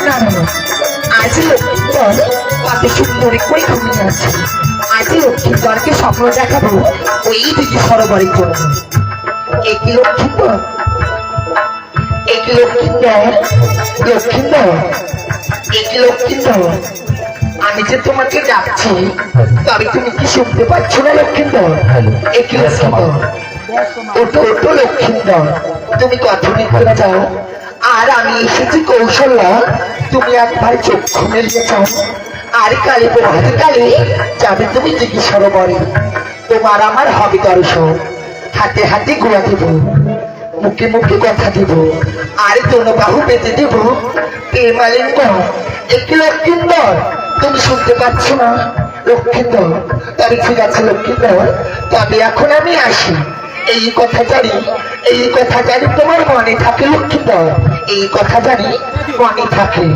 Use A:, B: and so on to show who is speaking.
A: না না, আজ লক্ষ্মীন্দর কত সুন্দরী করে ঘুমিয়ে আছে। আজ লক্ষ্মীন্দরকে স্বপ্ন দেখাবো ওই দিকে সরোবরে করবো। একই লক্ষ্মীন্দর, একই লক্ষ্মীন্দর, লক্ষ্মীন্দর, একই লক্ষ্মীন্দর, আমি যে তোমাকে ডাকছি তবে তুমি কি শুনতে পাচ্ছ না লক্ষ্মীন্দর? একই লক্ষ্মীন্দর, ওটো ওটো লক্ষ্মীন্দর, তুমি কথা নিতে চাও আর আমি এসেছি কৌশল্যা, তুমি একবার চক্ষু মেলিয়ে চাও আর কালী প্রভাতে কালে যাবে তুমি দিঘি সরোবরে। তোমার আমার হবে দর্শন, হাতে হাতে গুড়া দেব, মুখে মুখে কথা দেব আর দোনো বাহু বেঁধে দেব প্রেমালিঙ্গ। একটি লক্ষ্মীন্দর, তুমি শুনতে পাচ্ছ না লক্ষ্মীন্দর? তবে ঠিক আছে লক্ষ্মীন্দর, তবে এখন আমি আসি। এই কথা জানি, এই কথা জানি তোমার মনে থাকে লক্ষ্মীন্দর, এই কথা জানি মনে থাকে।